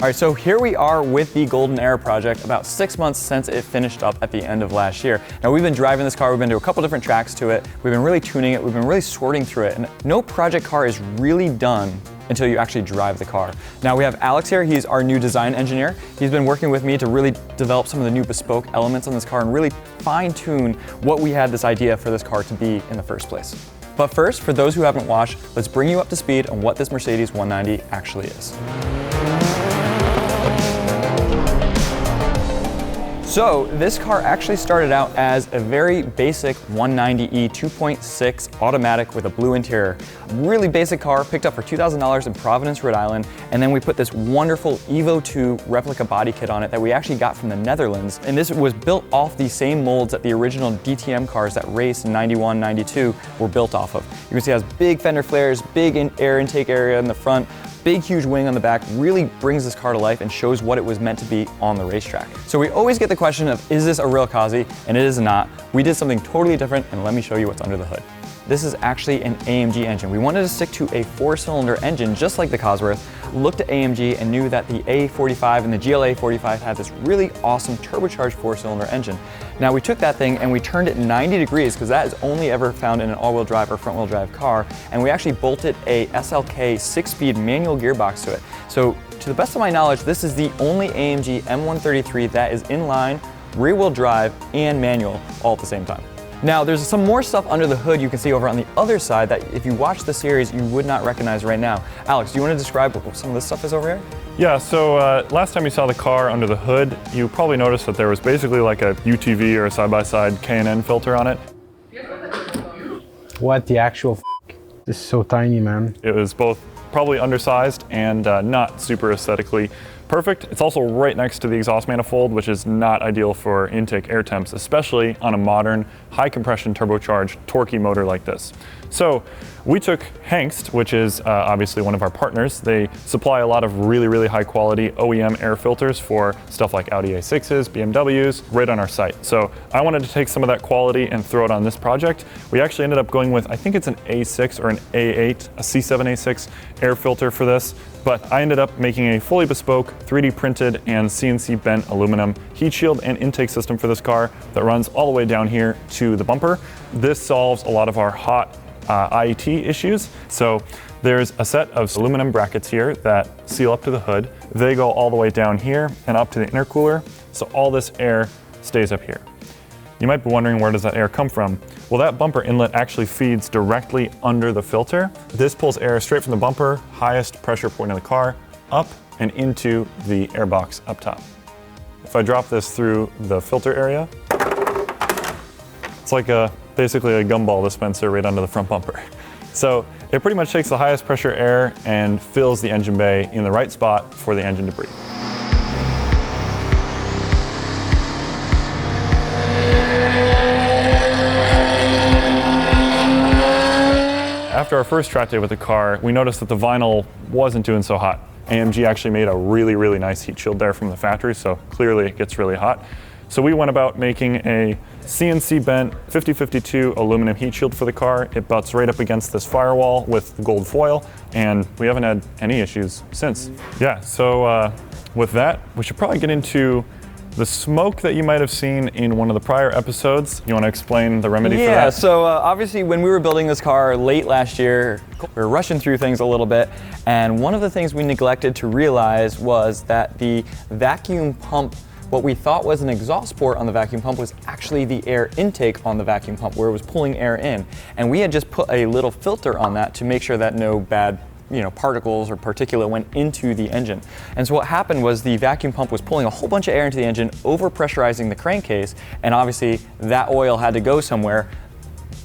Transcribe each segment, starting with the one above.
All right, so here we are with the Golden Era project, about 6 months since it finished up at the end of last year. Now we've been driving this car, we've been to a couple different tracks to it, we've been really tuning it, we've been really sorting through it, and no project car is really done until you actually drive the car. Now we have Alex here, he's our new design engineer. He's been working with me to really develop some of the new bespoke elements on this car and really fine tune what we had this idea for this car to be in the first place. But first, for those who haven't watched, let's bring you up to speed on what this Mercedes 190 actually is. So this car actually started out as a very basic 190e 2.6 automatic with a blue interior. Really basic car, picked up for $2,000 in Providence, Rhode Island, and then we put this wonderful Evo 2 replica body kit on it that we actually got from the Netherlands. And this was built off the same molds that the original DTM cars that raced in 91, 92 were built off of. You can see it has big fender flares, big air intake area in the front, big huge wing on the back, really brings this car to life and shows what it was meant to be on the racetrack. So we always get the question of, is this a real Kazi? And it is not. We did something totally different, and let me show you what's under the hood. This is actually an AMG engine. We wanted to stick to a 4-cylinder engine just like the Cosworth, looked at AMG and knew that the A45 and the GLA 45 had this really awesome turbocharged 4-cylinder engine. Now we took that thing and we turned it 90 degrees because that is only ever found in an all-wheel drive or front-wheel drive car, and we actually bolted a SLK 6-speed manual gearbox to it. So to the best of my knowledge, this is the only AMG M133 that is inline, rear-wheel drive, and manual all at the same time. Now, there's some more stuff under the hood you can see over on the other side that if you watch the series, you would not recognize right now. Alex, do you want to describe what some of this stuff is over here? Yeah, so last time you saw the car under the hood, you probably noticed that there was basically like a UTV or a side-by-side K&N filter on it. What the actual f***? This is so tiny, man. It was both probably undersized and not super aesthetically perfect. It's also right next to the exhaust manifold, which is not ideal for intake air temps, especially on a modern, high compression turbocharged, torquey motor like this. So we took Hengst, which is obviously one of our partners. They supply a lot of really, really high quality OEM air filters for stuff like Audi A6s, BMWs, right on our site. So I wanted to take some of that quality and throw it on this project. We actually ended up going with, I think it's an A6 or an A8, a C7A6 air filter for this. But I ended up making a fully bespoke, 3D printed and CNC bent aluminum heat shield and intake system for this car that runs all the way down here to the bumper. This solves a lot of our hot IET issues. So there's a set of aluminum brackets here that seal up to the hood. They go all the way down here and up to the intercooler. So all this air stays up here. You might be wondering, where does that air come from? Well, that bumper inlet actually feeds directly under the filter. This pulls air straight from the bumper, highest pressure point in the car, up and into the air box up top. If I drop this through the filter area, it's like basically a gumball dispenser right under the front bumper. So it pretty much takes the highest pressure air and fills the engine bay in the right spot for the engine to breathe. After our first track day with the car, we noticed that the vinyl wasn't doing so hot. AMG actually made a really, really nice heat shield there from the factory, so clearly it gets really hot. So we went about making a CNC bent 5052 aluminum heat shield for the car. It butts right up against this firewall with gold foil, and we haven't had any issues since. Yeah, so with that, we should probably get into the smoke that you might have seen in one of the prior episodes. You want to explain the remedy for that? Yeah, so obviously when we were building this car late last year, we were rushing through things a little bit, and one of the things we neglected to realize was that the vacuum pump, what we thought was an exhaust port on the vacuum pump, was actually the air intake on the vacuum pump where it was pulling air in. And we had just put a little filter on that to make sure that no bad particles or particulate went into the engine. And so what happened was the vacuum pump was pulling a whole bunch of air into the engine, over-pressurizing the crankcase, and obviously that oil had to go somewhere,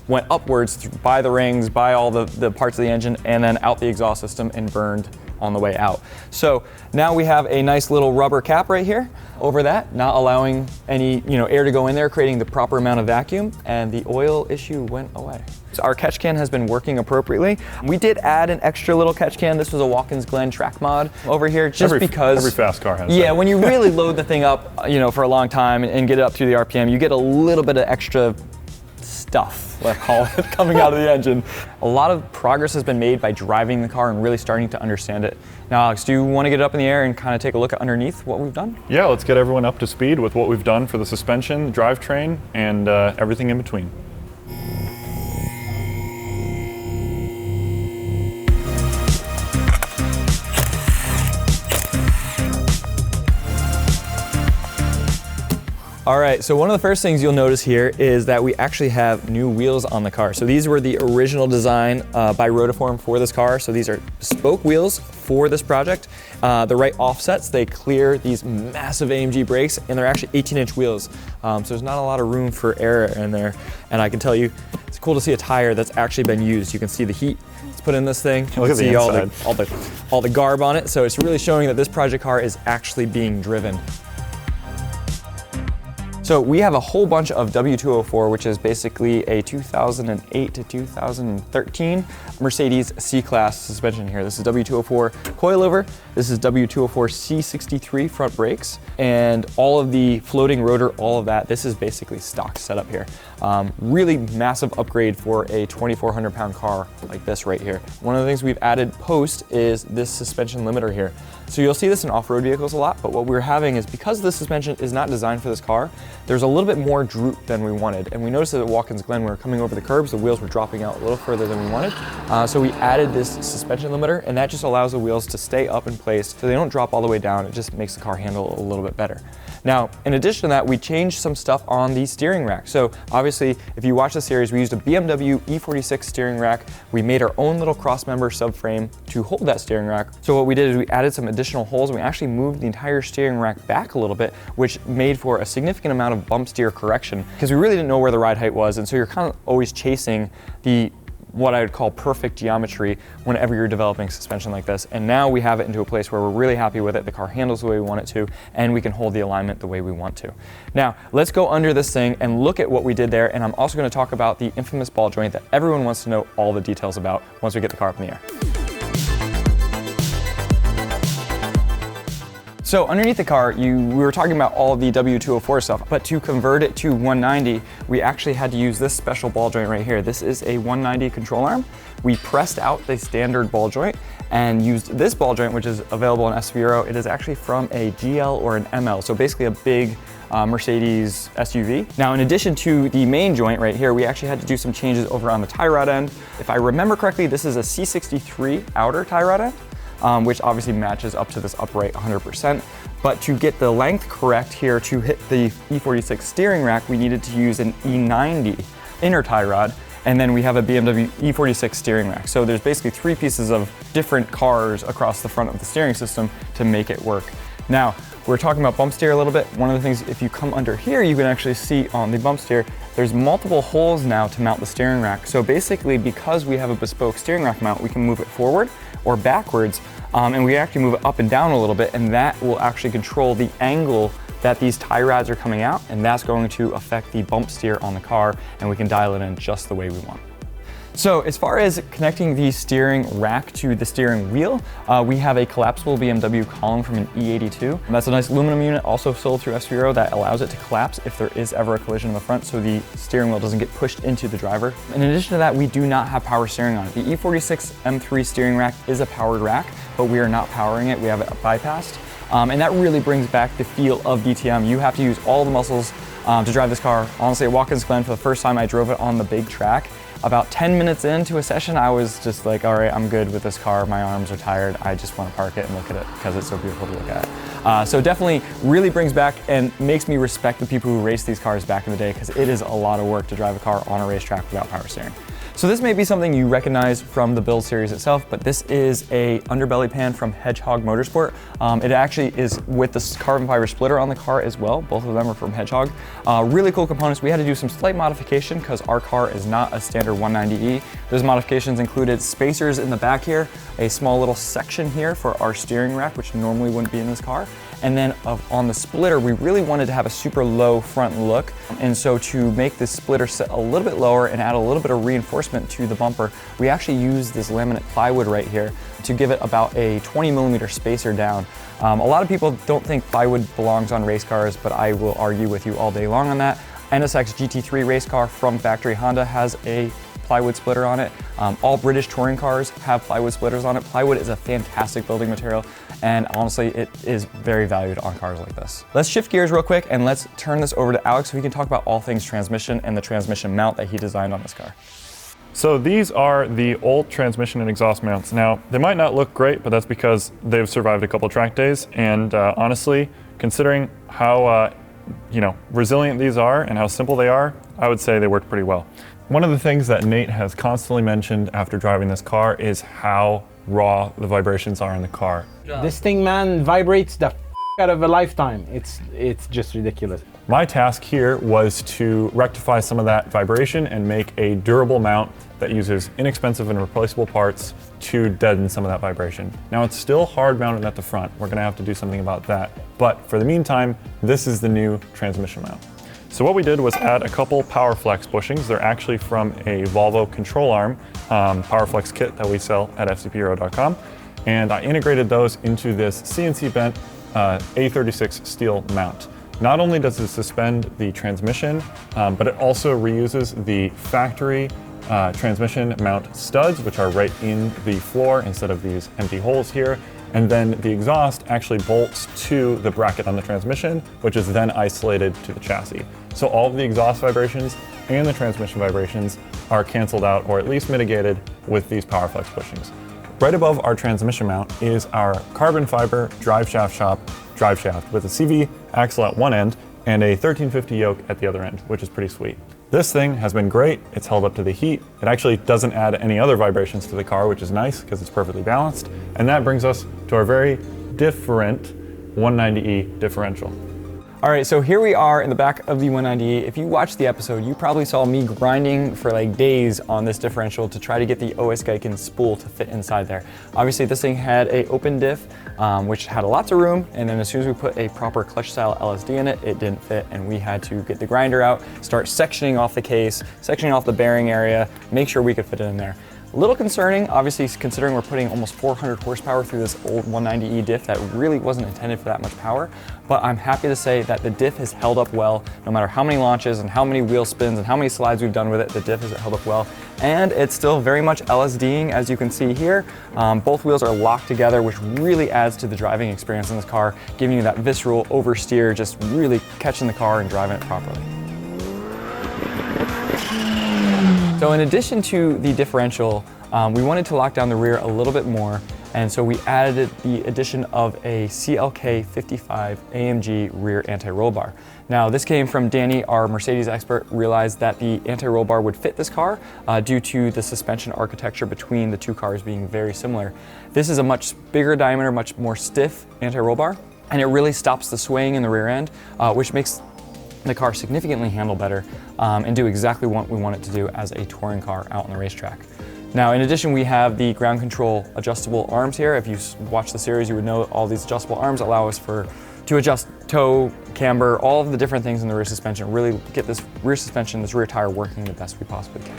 went upwards by the rings, by all the parts of the engine, and then out the exhaust system and burned on the way out. So now we have a nice little rubber cap right here over that, not allowing any air to go in there, creating the proper amount of vacuum, and the oil issue went away. So our catch can has been working appropriately. We did add an extra little catch can. This was a Watkins Glen track mod over here, just because every fast car has that. Yeah, when you really load the thing up, for a long time and get it up through the RPM, you get a little bit of extra stuff, let's call it, coming out of the engine. A lot of progress has been made by driving the car and really starting to understand it. Now, Alex, do you want to get it up in the air and kind of take a look at underneath what we've done? Yeah, let's get everyone up to speed with what we've done for the suspension, drivetrain, and everything in between. All right, so one of the first things you'll notice here is that we actually have new wheels on the car. So these were the original design by Rotiform for this car. So these are bespoke wheels for this project. The right offsets, they clear these massive AMG brakes, and they're actually 18-inch wheels. So there's not a lot of room for error in there. And I can tell you, it's cool to see a tire that's actually been used. You can see the heat it's put in this thing. You Look can see all inside. all the garb on it. So it's really showing that this project car is actually being driven. So we have a whole bunch of W204, which is basically a 2008 to 2013 Mercedes C-Class suspension here. This is W204 coilover. This is W204 C63 front brakes, and all of the floating rotor, all of that. This is basically stock setup here. Really massive upgrade for a 2,400 pound car like this right here. One of the things we've added post is this suspension limiter here. So you'll see this in off-road vehicles a lot, but what we're having is, because the suspension is not designed for this car, there's a little bit more droop than we wanted. And we noticed that at Watkins Glen, when we were coming over the curbs, the wheels were dropping out a little further than we wanted. So we added this suspension limiter, and that just allows the wheels to stay up in place so they don't drop all the way down. It just makes the car handle a little bit better. Now, in addition to that, we changed some stuff on the steering rack. So obviously, if you watch the series, we used a BMW E46 steering rack. We made our own little cross-member subframe to hold that steering rack. So what we did is we added some additional holes, and we actually moved the entire steering rack back a little bit, which made for a significant amount of bump steer correction, because we really didn't know where the ride height was, and so you're kind of always chasing the what I would call perfect geometry whenever you're developing suspension like this. And now we have it into a place where we're really happy with it. The car handles the way we want it to, and we can hold the alignment the way we want to. Now, let's go under this thing and look at what we did there. And I'm also going to talk about the infamous ball joint that everyone wants to know all the details about once we get the car up in the air. So underneath the car, we were talking about all of the W204 stuff, but to convert it to 190, we actually had to use this special ball joint right here. This is a 190 control arm. We pressed out the standard ball joint and used this ball joint, which is available in SVero. It is actually from a GL or an ML, so basically a big Mercedes SUV. Now, in addition to the main joint right here, we actually had to do some changes over on the tie rod end. If I remember correctly, this is a C63 outer tie rod end. Which obviously matches up to this upright 100%. But to get the length correct here to hit the E46 steering rack, we needed to use an E90 inner tie rod, and then we have a BMW E46 steering rack. So there's basically three pieces of different cars across the front of the steering system to make it work. Now, we're talking about bump steer a little bit. One of the things, if you come under here, you can actually see on the bump steer, there's multiple holes now to mount the steering rack. So basically, because we have a bespoke steering rack mount, we can move it forward or backwards, and we actually move it up and down a little bit, and that will actually control the angle that these tie rods are coming out, and that's going to affect the bump steer on the car, and we can dial it in just the way we want. So as far as connecting the steering rack to the steering wheel, we have a collapsible BMW column from an E82. And that's a nice aluminum unit, also sold through SVero, that allows it to collapse if there is ever a collision in the front, so the steering wheel doesn't get pushed into the driver. In addition to that, we do not have power steering on it. The E46 M3 steering rack is a powered rack, but we are not powering it. We have it bypassed. And that really brings back the feel of DTM. You have to use all the muscles to drive this car. Honestly, at Watkins Glen, for the first time I drove it on the big track, about 10 minutes into a session, I was just like, all right, I'm good with this car. My arms are tired. I just want to park it and look at it because it's so beautiful to look at. So definitely really brings back and makes me respect the people who raced these cars back in the day, because it is a lot of work to drive a car on a racetrack without power steering. So this may be something you recognize from the build series itself, but this is a underbelly pan from Hedgehog Motorsport. It actually is with this carbon fiber splitter on the car as well. Both of them are from Hedgehog. Really cool components. We had to do some slight modification because our car is not a standard 190E. Those modifications included spacers in the back here, a small little section here for our steering rack, which normally wouldn't be in this car. And then on the splitter, we really wanted to have a super low front look. And so to make this splitter set a little bit lower and add a little bit of reinforcement to the bumper, we actually used this laminate plywood right here to give it about a 20mm spacer down. A lot of people don't think plywood belongs on race cars, but I will argue with you all day long on that. NSX GT3 race car from factory Honda has a plywood splitter on it. All British touring cars have plywood splitters on it. Plywood is a fantastic building material, and honestly, it is very valued on cars like this. Let's shift gears real quick and let's turn this over to Alex so he can talk about all things transmission and the transmission mount that he designed on this car. So these are the old transmission and exhaust mounts. Now, they might not look great, but that's because they've survived a couple track days. And honestly, considering how resilient these are and how simple they are, I would say they work pretty well. One of the things that Nate has constantly mentioned after driving this car is how raw the vibrations are in the car. This thing, man, vibrates the out of a lifetime. It's just ridiculous. My task here was to rectify some of that vibration and make a durable mount that uses inexpensive and replaceable parts to deaden some of that vibration. Now, it's still hard mounted at the front. We're gonna have to do something about that. But for the meantime, this is the new transmission mount. So what we did was add a couple PowerFlex bushings. They're actually from a Volvo control arm PowerFlex kit that we sell at fcphero.com. And I integrated those into this CNC bent A36 steel mount. Not only does it suspend the transmission, but it also reuses the factory transmission mount studs, which are right in the floor instead of these empty holes here. And then the exhaust actually bolts to the bracket on the transmission, which is then isolated to the chassis. So all of the exhaust vibrations and the transmission vibrations are canceled out, or at least mitigated, with these PowerFlex bushings. Right above our transmission mount is our carbon fiber drive shaft with a CV axle at one end and a 1350 yoke at the other end, which is pretty sweet. This thing has been great. It's held up to the heat. It actually doesn't add any other vibrations to the car, which is nice because it's perfectly balanced. And that brings us to our very different 190E differential. All right, so here we are in the back of the 190E. If you watched the episode, you probably saw me grinding for like days on this differential to try to get the OS Geiken spool to fit inside there. Obviously, this thing had a open diff, which had lots of room, and then as soon as we put a proper clutch style LSD in it, it didn't fit, and we had to get the grinder out, start sectioning off the case, sectioning off the bearing area, make sure we could fit it in there. A little concerning, obviously, considering we're putting almost 400 horsepower through this old 190E diff that really wasn't intended for that much power, but I'm happy to say that the diff has held up well. No matter how many launches and how many wheel spins and how many slides we've done with it, the diff has held up well. And it's still very much LSDing, as you can see here. Both wheels are locked together, which really adds to the driving experience in this car, giving you that visceral oversteer, just really catching the car and driving it properly. So in addition to the differential, we wanted to lock down the rear a little bit more, and so we added the addition of a CLK 55 AMG rear anti-roll bar. Now this came from Danny, our Mercedes expert, realized that the anti-roll bar would fit this car due to the suspension architecture between the two cars being very similar. This is a much bigger diameter, much more stiff anti-roll bar, and it really stops the swaying in the rear end, which makes the car significantly handle better and do exactly what we want it to do as a touring car out on the racetrack. Now, in addition, we have the ground control adjustable arms here. If you watch the series, you would know all these adjustable arms allow us to adjust toe, camber, all of the different things in the rear suspension, really get this rear suspension, this rear tire working the best we possibly can.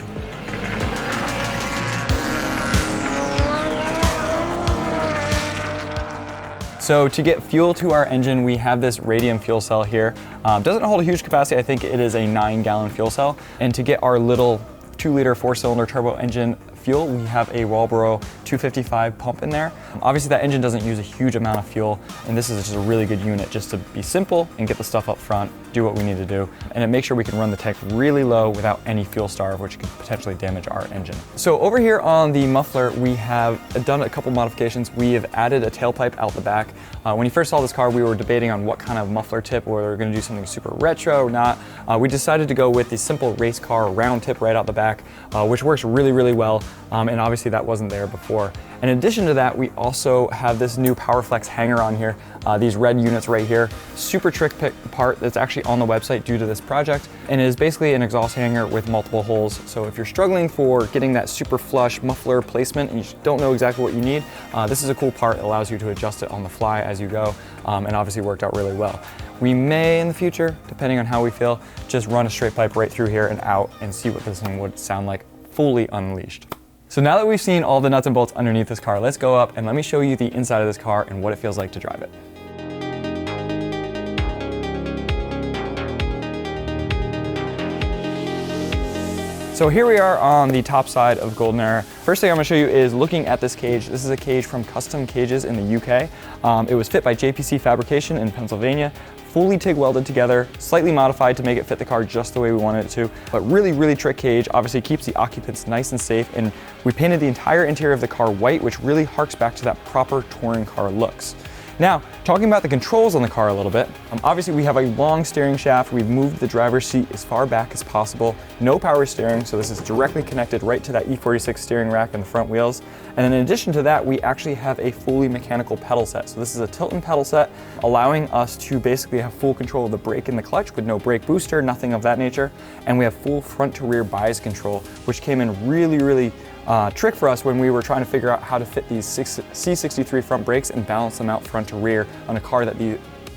So to get fuel to our engine, we have this radium fuel cell here. Doesn't hold a huge capacity. I think it is a 9-gallon fuel cell. And to get our little 2-liter 4-cylinder turbo engine fuel, we have a Walbro 255 pump in there. Obviously that engine doesn't use a huge amount of fuel, and this is just a really good unit just to be simple and get the stuff up front, do what we need to do, and it makes sure we can run the tank really low without any fuel starve, which could potentially damage our engine. So over here on the muffler, we have done a couple modifications. We have added a tailpipe out the back. When you first saw this car, we were debating on what kind of muffler tip, whether we were going to do something super retro or not. We decided to go with the simple race car round tip right out the back, which works really, really well. And obviously that wasn't there before. In addition to that, we also have this new PowerFlex hanger on here, these red units right here. Super trick part that's actually on the website due to this project, and it is basically an exhaust hanger with multiple holes. So if you're struggling for getting that super flush muffler placement and you don't know exactly what you need, this is a cool part. It allows you to adjust it on the fly as you go, and obviously worked out really well. We may in the future, depending on how we feel, just run a straight pipe right through here and out and see what this thing would sound like fully unleashed. So now that we've seen all the nuts and bolts underneath this car, let's go up and let me show you the inside of this car and what it feels like to drive it. So here we are on the top side of Golden Era. First thing I'm going to show you is looking at this cage. This is a cage from Custom Cages in the UK. It was fit by JPC Fabrication in Pennsylvania, fully TIG welded together, slightly modified to make it fit the car just the way we wanted it to, but really trick cage. Obviously keeps the occupants nice and safe, and we painted the entire interior of the car white, which really harks back to that proper touring car looks. Now, talking about the controls on the car a little bit, obviously we have a long steering shaft. We've moved the driver's seat as far back as possible. No power steering, so this is directly connected right to that E46 steering rack and the front wheels. And then in addition to that, we actually have a fully mechanical pedal set. So this is a tilt and pedal set, allowing us to basically have full control of the brake and the clutch with no brake booster, nothing of that nature. And we have full front to rear bias control, which came in really trick for us when we were trying to figure out how to fit these C63 front brakes and balance them out front to rear on a car that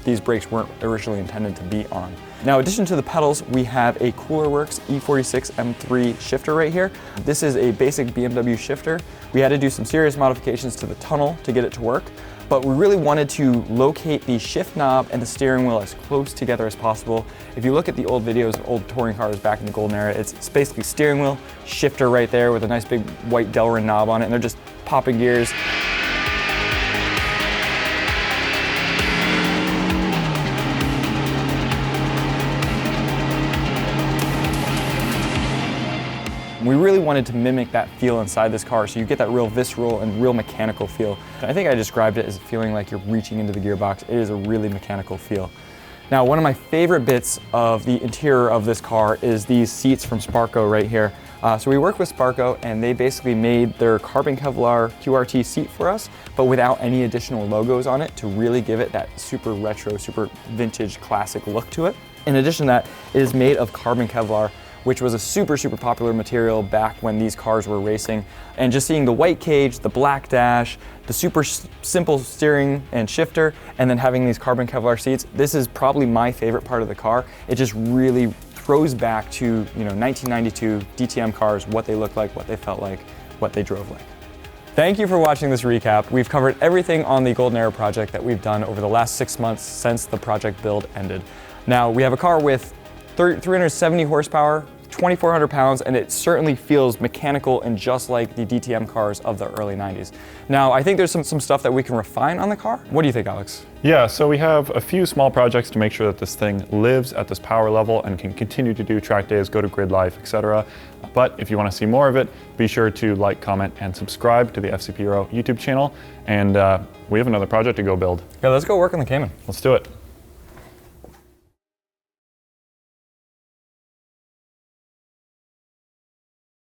these brakes weren't originally intended to be on. Now, in addition to the pedals, we have a Coolerworks E46 M3 shifter right here. This is a basic BMW shifter. We had to do some serious modifications to the tunnel to get it to work, but we really wanted to locate the shift knob and the steering wheel as close together as possible. If you look at the old videos of old touring cars back in the Golden Era, it's basically steering wheel, shifter right there with a nice big white Delrin knob on it, and they're just popping gears. We really wanted to mimic that feel inside this car, so you get that real visceral and real mechanical feel. I think I described it as feeling like you're reaching into the gearbox. It is a really mechanical feel. Now, one of my favorite bits of the interior of this car is these seats from Sparco right here. So we worked with Sparco, and they basically made their carbon Kevlar QRT seat for us, but without any additional logos on it to really give it that super retro, super vintage, classic look to it. In addition to that, it is made of carbon Kevlar, which was a super popular material back when these cars were racing. And just seeing the white cage, the black dash, the super simple steering and shifter, and then having these carbon Kevlar seats, this is probably my favorite part of the car. It just really throws back to 1992 DTM cars, what they looked like, what they felt like, what they drove like. Thank you for watching this recap. We've covered everything on the Golden Era project that we've done over the last 6 months since the project build ended. Now, we have a car with 370 horsepower, 2,400 pounds, and it certainly feels mechanical and just like the DTM cars of the early 90s. Now, I think there's some stuff that we can refine on the car. What do you think, Alex? Yeah, so we have a few small projects to make sure that this thing lives at this power level and can continue to do track days, go to grid life, etc. But if you want to see more of it, be sure to like, comment, and subscribe to the FCP Euro YouTube channel. And we have another project to go build. Yeah, let's go work on the Cayman. Let's do it.